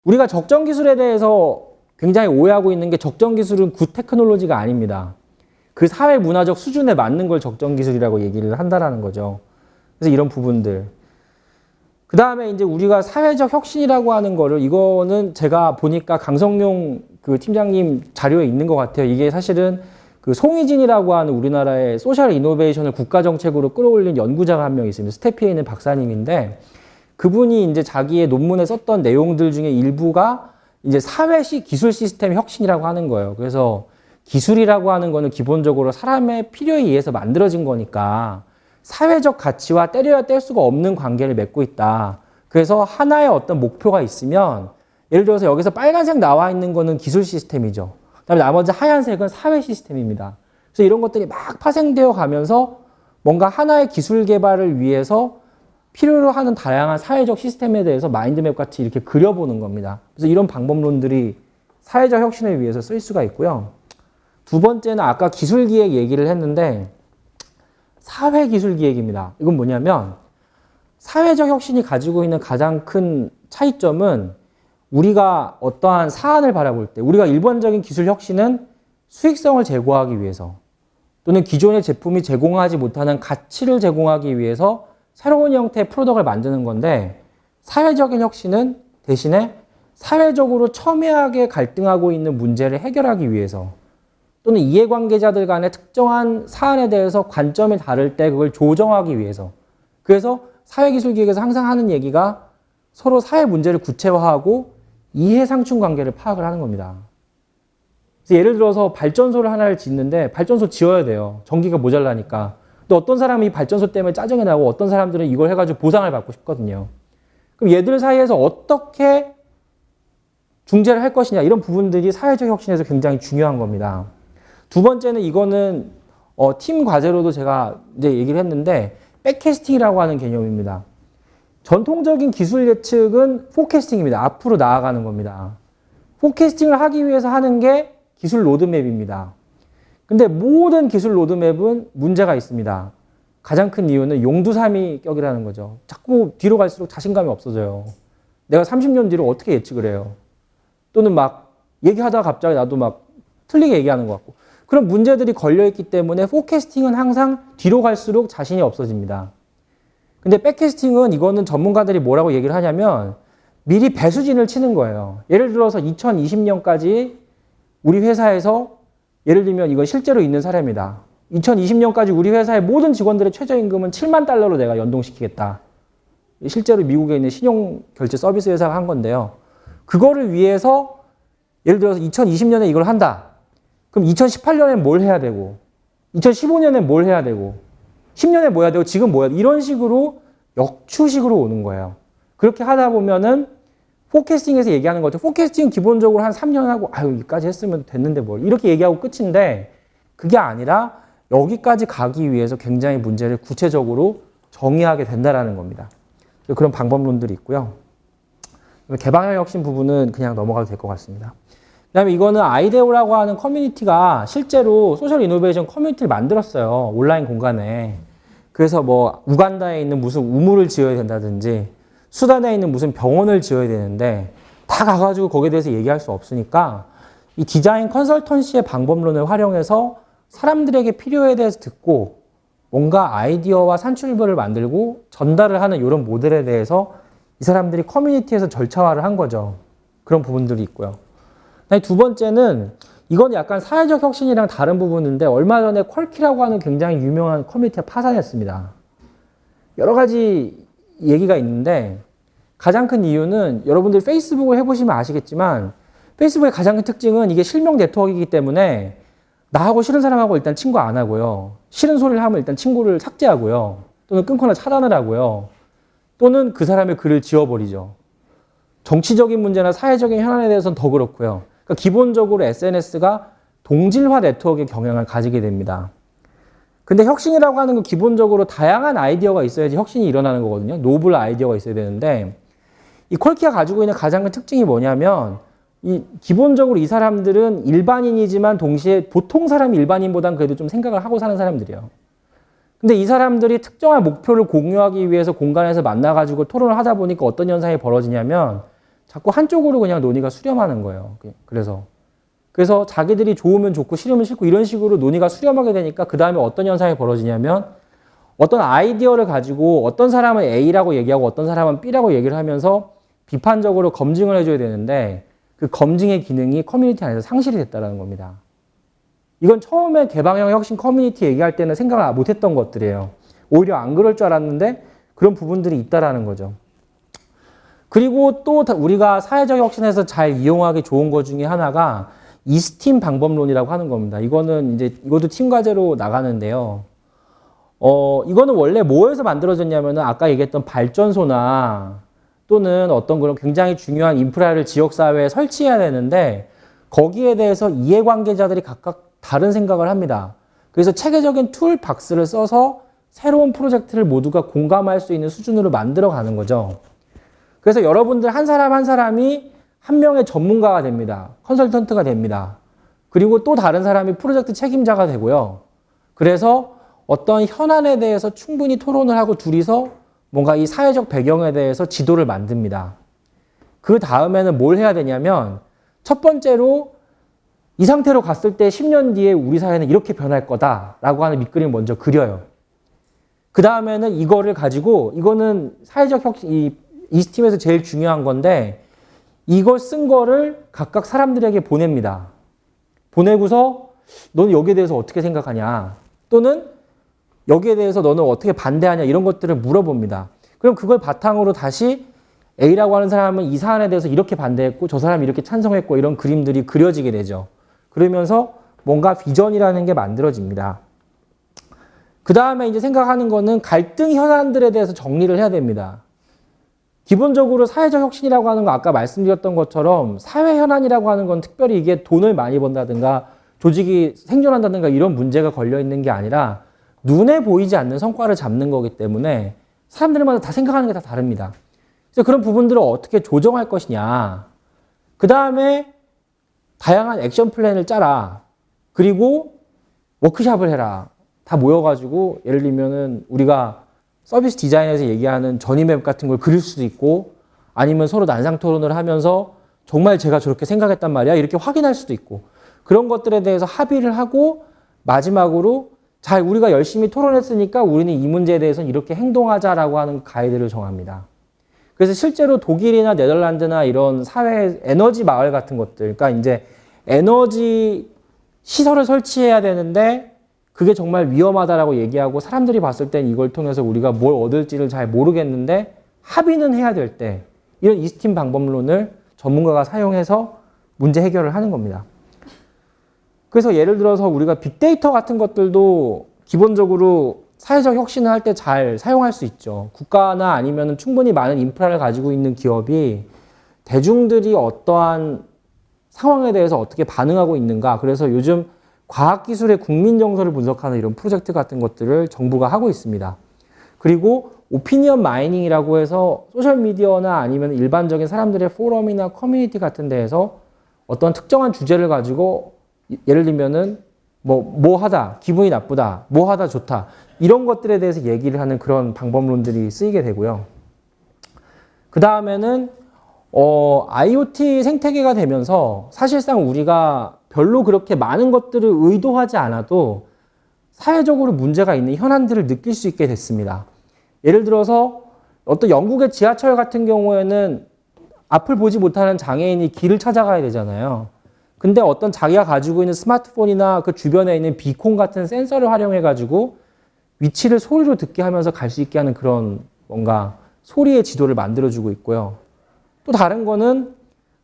우리가 적정 기술에 대해서 굉장히 오해하고 있는 게 적정 기술은 굿 테크놀로지가 아닙니다. 그 사회 문화적 수준에 맞는 걸 적정 기술이라고 얘기를 한다라는 거죠. 그래서 이런 부분들. 그 다음에 이제 우리가 사회적 혁신이라고 하는 거를 이거는 제가 보니까 강성용 그 팀장님 자료에 있는 것 같아요. 이게 사실은 그 송희진이라고 하는 우리나라의 소셜 이노베이션을 국가 정책으로 끌어올린 연구자가 한 명 있습니다. 스태피에 있는 박사님인데 그분이 이제 자기의 논문에 썼던 내용들 중에 일부가 이제 사회식 기술 시스템 혁신이라고 하는 거예요. 그래서 기술이라고 하는 거는 기본적으로 사람의 필요에 의해서 만들어진 거니까 사회적 가치와 때려야 뗄 수가 없는 관계를 맺고 있다. 그래서 하나의 어떤 목표가 있으면 예를 들어서 여기서 빨간색 나와 있는 거는 기술 시스템이죠. 그다음에 나머지 하얀색은 사회 시스템입니다. 그래서 이런 것들이 막 파생되어 가면서 뭔가 하나의 기술 개발을 위해서 필요로 하는 다양한 사회적 시스템에 대해서 마인드맵 같이 이렇게 그려보는 겁니다. 그래서 이런 방법론들이 사회적 혁신을 위해서 쓸 수가 있고요. 두 번째는 아까 기술기획 얘기를 했는데 사회기술기획입니다. 이건 뭐냐면 사회적 혁신이 가지고 있는 가장 큰 차이점은 우리가 어떠한 사안을 바라볼 때 우리가 일반적인 기술 혁신은 수익성을 제고하기 위해서 또는 기존의 제품이 제공하지 못하는 가치를 제공하기 위해서 새로운 형태의 프로덕트를 만드는 건데 사회적인 혁신은 대신에 사회적으로 첨예하게 갈등하고 있는 문제를 해결하기 위해서 또는 이해관계자들 간의 특정한 사안에 대해서 관점이 다를 때 그걸 조정하기 위해서 그래서 사회기술기획에서 항상 하는 얘기가 서로 사회 문제를 구체화하고 이해상충 관계를 파악을 하는 겁니다. 그래서 예를 들어서 발전소를 하나를 짓는데 발전소 지어야 돼요. 전기가 모자라니까. 근데 어떤 사람이 이 발전소 때문에 짜증이 나고 어떤 사람들은 이걸 해가지고 보상을 받고 싶거든요. 그럼 얘들 사이에서 어떻게 중재를 할 것이냐 이런 부분들이 사회적 혁신에서 굉장히 중요한 겁니다. 두 번째는 이거는 팀 과제로도 제가 이제 얘기를 했는데 백캐스팅이라고 하는 개념입니다. 전통적인 기술 예측은 포캐스팅입니다. 앞으로 나아가는 겁니다. 포캐스팅을 하기 위해서 하는 게 기술 로드맵입니다. 근데 모든 기술 로드맵은 문제가 있습니다. 가장 큰 이유는 용두사미격이라는 거죠. 자꾸 뒤로 갈수록 자신감이 없어져요. 내가 30년 뒤로 어떻게 예측을 해요? 또는 막 얘기하다가 갑자기 나도 막 틀리게 얘기하는 것 같고. 그런 문제들이 걸려있기 때문에 포캐스팅은 항상 뒤로 갈수록 자신이 없어집니다. 근데 백캐스팅은 이거는 전문가들이 뭐라고 얘기를 하냐면 미리 배수진을 치는 거예요. 예를 들어서 2020년까지 우리 회사에서 예를 들면 이건 실제로 있는 사례입니다. 2020년까지 우리 회사의 모든 직원들의 최저임금은 7만 달러로 내가 연동시키겠다. 실제로 미국에 있는 신용결제 서비스 회사가 한 건데요. 그거를 위해서 예를 들어서 2020년에 이걸 한다. 그럼 2018년엔 뭘 해야 되고 2015년엔 뭘 해야 되고 10년에 뭐 해야 되고 지금 뭐 해야 되고 이런 식으로 역추식으로 오는 거예요. 그렇게 하다 보면은 포캐스팅에서 얘기하는 거죠. 포캐스팅은 기본적으로 한 3년 하고 아유 여기까지 했으면 됐는데 뭘 이렇게 얘기하고 끝인데 그게 아니라 여기까지 가기 위해서 굉장히 문제를 구체적으로 정의하게 된다라는 겁니다. 그런 방법론들이 있고요. 개방형 혁신 부분은 그냥 넘어가도 될 것 같습니다. 그 다음에 이거는 아이데오라고 하는 커뮤니티가 실제로 소셜 이노베이션 커뮤니티를 만들었어요. 온라인 공간에. 그래서 뭐 우간다에 있는 무슨 우물을 지어야 된다든지 수단에 있는 무슨 병원을 지어야 되는데 다 가가지고 거기에 대해서 얘기할 수 없으니까 이 디자인 컨설턴시의 방법론을 활용해서 사람들에게 필요에 대해서 듣고 뭔가 아이디어와 산출물을 만들고 전달을 하는 이런 모델에 대해서 이 사람들이 커뮤니티에서 절차화를 한 거죠. 그런 부분들이 있고요. 두 번째는 이건 약간 사회적 혁신이랑 다른 부분인데 얼마 전에 퀄키라고 하는 굉장히 유명한 커뮤니티가 파산했습니다. 여러 가지 얘기가 있는데 가장 큰 이유는 여러분들 페이스북을 해보시면 아시겠지만 페이스북의 가장 큰 특징은 이게 실명 네트워크이기 때문에 나하고 싫은 사람하고 일단 친구 안 하고요. 싫은 소리를 하면 일단 친구를 삭제하고요. 또는 끊거나 차단을 하고요. 또는 그 사람의 글을 지워버리죠. 정치적인 문제나 사회적인 현안에 대해서는 더 그렇고요. 그러니까 기본적으로 SNS가 동질화 네트워크의 경향을 가지게 됩니다. 근데 혁신이라고 하는 건 기본적으로 다양한 아이디어가 있어야지 혁신이 일어나는 거거든요. 노블 아이디어가 있어야 되는데 이 퀄키가 가지고 있는 가장 큰 특징이 뭐냐면 기본적으로 이 사람들은 일반인이지만 동시에 보통 사람이 일반인보다는 그래도 좀 생각을 하고 사는 사람들이에요. 근데 이 사람들이 특정한 목표를 공유하기 위해서 공간에서 만나가지고 토론을 하다 보니까 어떤 현상이 벌어지냐면 자꾸 한쪽으로 그냥 논의가 수렴하는 거예요. 그래서 자기들이 좋으면 좋고 싫으면 싫고 이런 식으로 논의가 수렴하게 되니까 그 다음에 어떤 현상이 벌어지냐면 어떤 아이디어를 가지고 어떤 사람은 A라고 얘기하고 어떤 사람은 B라고 얘기를 하면서 비판적으로 검증을 해줘야 되는데 그 검증의 기능이 커뮤니티 안에서 상실이 됐다는 겁니다. 이건 처음에 개방형 혁신 커뮤니티 얘기할 때는 생각을 못했던 것들이에요. 오히려 안 그럴 줄 알았는데 그런 부분들이 있다라는 거죠. 그리고 또 우리가 사회적 혁신에서 잘 이용하기 좋은 것 중에 하나가 이스팀 방법론이라고 하는 겁니다. 이것도 팀 과제로 나가는데요. 이거는 원래 뭐에서 만들어졌냐면은 아까 얘기했던 발전소나 또는 어떤 그런 굉장히 중요한 인프라를 지역사회에 설치해야 되는데 거기에 대해서 이해관계자들이 각각 다른 생각을 합니다. 그래서 체계적인 툴 박스를 써서 새로운 프로젝트를 모두가 공감할 수 있는 수준으로 만들어 가는 거죠. 그래서 여러분들 한 사람 한 사람이 한 명의 전문가가 됩니다. 컨설턴트가 됩니다. 그리고 또 다른 사람이 프로젝트 책임자가 되고요. 그래서 어떤 현안에 대해서 충분히 토론을 하고 둘이서 뭔가 이 사회적 배경에 대해서 지도를 만듭니다. 그 다음에는 뭘 해야 되냐면 첫 번째로 이 상태로 갔을 때 10년 뒤에 우리 사회는 이렇게 변할 거다라고 하는 밑그림을 먼저 그려요. 그 다음에는 이거를 가지고 이거는 사회적 혁신, 이스팀에서 제일 중요한 건데 이걸 쓴 거를 각각 사람들에게 보냅니다. 보내고서 너는 여기에 대해서 어떻게 생각하냐 또는 여기에 대해서 너는 어떻게 반대하냐 이런 것들을 물어봅니다. 그럼 그걸 바탕으로 다시 A라고 하는 사람은 이 사안에 대해서 이렇게 반대했고 저 사람이 이렇게 찬성했고 이런 그림들이 그려지게 되죠. 그러면서 뭔가 비전이라는 게 만들어집니다. 그 다음에 이제 생각하는 거는 갈등 현안들에 대해서 정리를 해야 됩니다. 기본적으로 사회적 혁신이라고 하는 거 아까 말씀드렸던 것처럼 사회 현안이라고 하는 건 특별히 이게 돈을 많이 번다든가 조직이 생존한다든가 이런 문제가 걸려 있는 게 아니라 눈에 보이지 않는 성과를 잡는 거기 때문에 사람들마다 다 생각하는 게 다 다릅니다. 그래서 그런 부분들을 어떻게 조정할 것이냐. 그 다음에 다양한 액션 플랜을 짜라. 그리고 워크숍을 해라. 다 모여가지고 예를 들면은 우리가 서비스 디자인에서 얘기하는 전이맵 같은 걸 그릴 수도 있고 아니면 서로 난상 토론을 하면서 정말 제가 저렇게 생각했단 말이야 이렇게 확인할 수도 있고 그런 것들에 대해서 합의를 하고 마지막으로 잘 우리가 열심히 토론했으니까 우리는 이 문제에 대해서는 이렇게 행동하자라고 하는 가이드를 정합니다. 그래서 실제로 독일이나 네덜란드나 이런 사회 에너지 마을 같은 것들 그러니까 이제 에너지 시설을 설치해야 되는데 그게 정말 위험하다라고 얘기하고 사람들이 봤을 땐 이걸 통해서 우리가 뭘 얻을지를 잘 모르겠는데 합의는 해야 될 때 이런 이스팀 방법론을 전문가가 사용해서 문제 해결을 하는 겁니다. 그래서 예를 들어서 우리가 빅데이터 같은 것들도 기본적으로 사회적 혁신을 할 때 잘 사용할 수 있죠. 국가나 아니면 충분히 많은 인프라를 가지고 있는 기업이 대중들이 어떠한 상황에 대해서 어떻게 반응하고 있는가 그래서 요즘 과학기술의 국민 정서를 분석하는 이런 프로젝트 같은 것들을 정부가 하고 있습니다. 그리고 오피니언 마이닝이라고 해서 소셜미디어나 아니면 일반적인 사람들의 포럼이나 커뮤니티 같은 데에서 어떤 특정한 주제를 가지고 예를 들면은 뭐 하다 기분이 나쁘다 뭐 하다 좋다 이런 것들에 대해서 얘기를 하는 그런 방법론들이 쓰이게 되고요. 그 다음에는 IoT 생태계가 되면서 사실상 우리가 별로 그렇게 많은 것들을 의도하지 않아도 사회적으로 문제가 있는 현안들을 느낄 수 있게 됐습니다. 예를 들어서 어떤 영국의 지하철 같은 경우에는 앞을 보지 못하는 장애인이 길을 찾아가야 되잖아요. 근데 어떤 자기가 가지고 있는 스마트폰이나 그 주변에 있는 비콘 같은 센서를 활용해가지고 위치를 소리로 듣게 하면서 갈 수 있게 하는 그런 뭔가 소리의 지도를 만들어주고 있고요. 또 다른 거는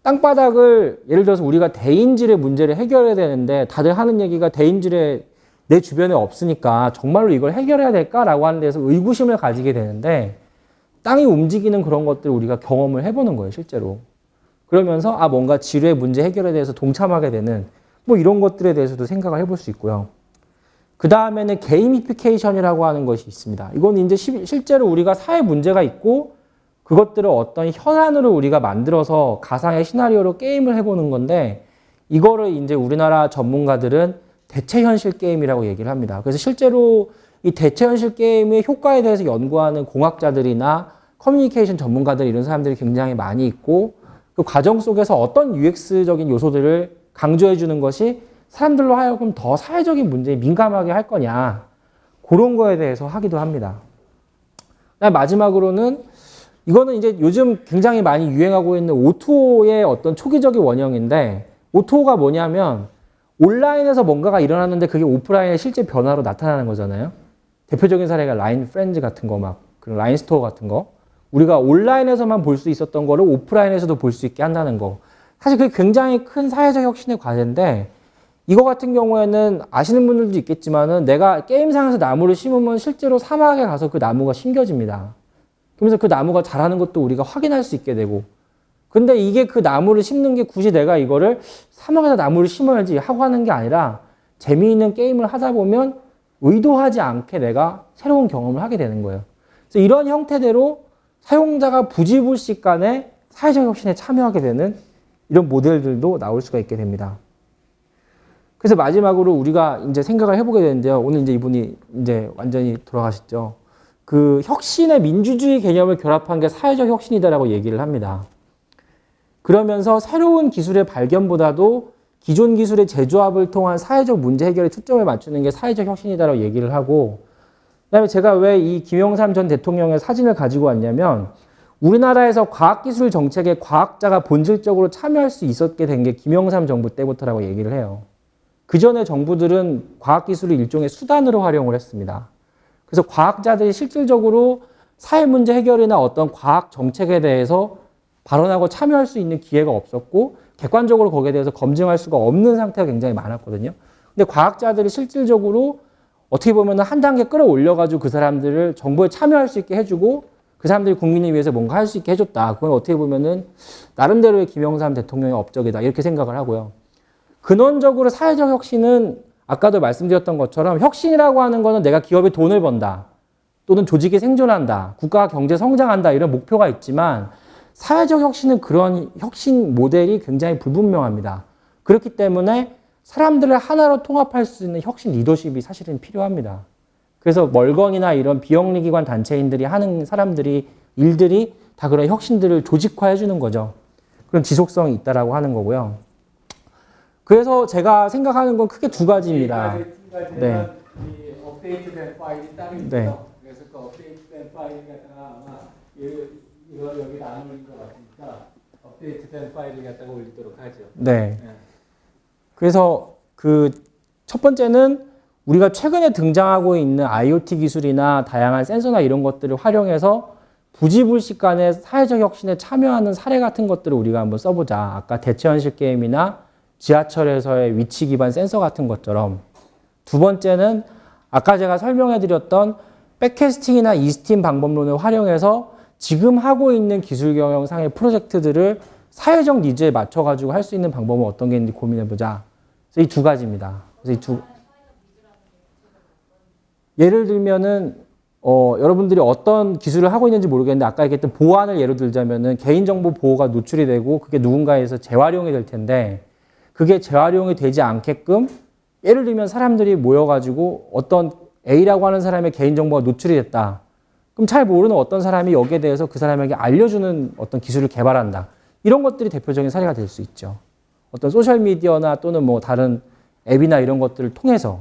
땅바닥을 예를 들어서 우리가 대인질의 문제를 해결해야 되는데 다들 하는 얘기가 대인질에 내 주변에 없으니까 정말로 이걸 해결해야 될까라고 하는 데서 의구심을 가지게 되는데 땅이 움직이는 그런 것들을 우리가 경험을 해보는 거예요, 실제로. 그러면서 뭔가 지뢰 문제 해결에 대해서 동참하게 되는 뭐 이런 것들에 대해서도 생각을 해볼 수 있고요. 그 다음에는 게이미피케이션이라고 하는 것이 있습니다. 이건 이제 실제로 우리가 사회 문제가 있고 그것들을 어떤 현안으로 우리가 만들어서 가상의 시나리오로 게임을 해보는 건데 이거를 이제 우리나라 전문가들은 대체현실 게임이라고 얘기를 합니다. 그래서 실제로 이 대체현실 게임의 효과에 대해서 연구하는 공학자들이나 커뮤니케이션 전문가들 이런 사람들이 굉장히 많이 있고 그 과정 속에서 어떤 UX적인 요소들을 강조해 주는 것이 사람들로 하여금 더 사회적인 문제에 민감하게 할 거냐, 그런 거에 대해서 하기도 합니다. 마지막으로는 이거는 이제 요즘 굉장히 많이 유행하고 있는 O2O의 어떤 초기적인 원형인데, O2O가 뭐냐면 온라인에서 뭔가가 일어났는데 그게 오프라인의 실제 변화로 나타나는 거잖아요. 대표적인 사례가 라인 프렌즈 같은 거, 막 그런 라인 스토어 같은 거. 우리가 온라인에서만 볼 수 있었던 거를 오프라인에서도 볼 수 있게 한다는 거. 사실 그게 굉장히 큰 사회적 혁신의 과제인데, 이거 같은 경우에는 아시는 분들도 있겠지만은 내가 게임상에서 나무를 심으면 실제로 사막에 가서 그 나무가 심겨집니다. 그러면서 그 나무가 자라는 것도 우리가 확인할 수 있게 되고. 근데 이게 그 나무를 심는 게 굳이 내가 이거를 사막에서 나무를 심어야지 하고 하는 게 아니라 재미있는 게임을 하다 보면 의도하지 않게 내가 새로운 경험을 하게 되는 거예요. 그래서 이런 형태대로 사용자가 부지불식간에 사회적 혁신에 참여하게 되는 이런 모델들도 나올 수가 있게 됩니다. 그래서 마지막으로 우리가 이제 생각을 해보게 되는데요. 오늘 이제 이분이 이제 완전히 돌아가셨죠. 그 혁신의 민주주의 개념을 결합한 게 사회적 혁신이다라고 얘기를 합니다. 그러면서 새로운 기술의 발견보다도 기존 기술의 재조합을 통한 사회적 문제 해결에 초점을 맞추는 게 사회적 혁신이다라고 얘기를 하고, 그다음에 제가 왜 이 김영삼 전 대통령의 사진을 가지고 왔냐면, 우리나라에서 과학기술 정책에 과학자가 본질적으로 참여할 수 있었게 된 게 김영삼 정부 때부터라고 얘기를 해요. 그 전에 정부들은 과학기술을 일종의 수단으로 활용을 했습니다. 그래서 과학자들이 실질적으로 사회 문제 해결이나 어떤 과학 정책에 대해서 발언하고 참여할 수 있는 기회가 없었고, 객관적으로 거기에 대해서 검증할 수가 없는 상태가 굉장히 많았거든요. 근데 과학자들이 실질적으로 어떻게 보면 한 단계 끌어올려가지고 그 사람들을 정보에 참여할 수 있게 해주고, 그 사람들이 국민을 위해서 뭔가 할 수 있게 해줬다. 그건 어떻게 보면은 나름대로의 김영삼 대통령의 업적이다. 이렇게 생각을 하고요. 근원적으로 사회적 혁신은 아까도 말씀드렸던 것처럼 혁신이라고 하는 거는 내가 기업에 돈을 번다, 또는 조직이 생존한다, 국가가 경제 성장한다, 이런 목표가 있지만, 사회적 혁신은 그런 혁신 모델이 굉장히 불분명합니다. 그렇기 때문에 사람들을 하나로 통합할 수 있는 혁신 리더십이 사실은 필요합니다. 그래서 멀건이나 이런 비영리기관 단체인들이 하는 일들이 다 그런 혁신들을 조직화해 주는 거죠. 그런 지속성이 있다라고 하는 거고요. 그래서 제가 생각하는 건 크게 두 가지입니다. 네. 이 업데이트된 파일이 따로 있고요. 네. 그래서 그 업데이트된 파일 갖다가 아마 이거 여기다 안 올린 것 같으니까 업데이트된 파일을 갖다가 올리도록 하죠. 네. 그래서 그 첫 번째는 우리가 최근에 등장하고 있는 IoT 기술이나 다양한 센서나 이런 것들을 활용해서 부지불식간에 사회적 혁신에 참여하는 사례 같은 것들을 우리가 한번 써보자. 아까 대체현실 게임이나 지하철에서의 위치 기반 센서 같은 것처럼. 두 번째는 아까 제가 설명해드렸던 백캐스팅이나 이스팀 방법론을 활용해서 지금 하고 있는 기술 경영상의 프로젝트들을 사회적 니즈에 맞춰가지고 할 수 있는 방법은 어떤 게 있는지 고민해보자. 그래서 이 두 가지입니다. 그래서 예를 들면은 여러분들이 어떤 기술을 하고 있는지 모르겠는데, 아까 얘기했던 보안을 예로 들자면은 개인정보 보호가 노출이 되고 그게 누군가에서 재활용이 될 텐데, 그게 재활용이 되지 않게끔 예를 들면 사람들이 모여가지고 어떤 A라고 하는 사람의 개인정보가 노출이 됐다. 그럼 잘 모르는 어떤 사람이 여기에 대해서 그 사람에게 알려주는 어떤 기술을 개발한다. 이런 것들이 대표적인 사례가 될 수 있죠. 어떤 소셜미디어나 또는 뭐 다른 앱이나 이런 것들을 통해서.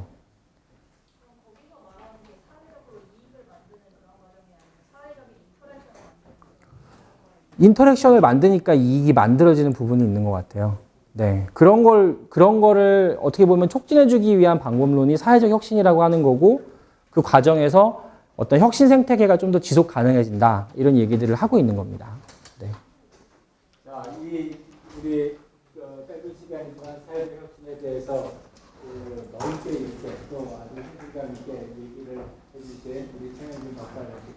인터랙션을 만드니까 이익이 만들어지는 부분이 있는 것 같아요. 네. 그런 거를 어떻게 보면 촉진해주기 위한 방법론이 사회적 혁신이라고 하는 거고, 그 과정에서 어떤 혁신 생태계가 좀 더 지속 가능해진다. 이런 얘기들을 하고 있는 겁니다. 네. 자, 우리 짧은 시간 동안 사회적 혁신에 대해서 넓게 이렇게 또 아주 생각 있게 얘기를 해주신 우리 최현진 박사님.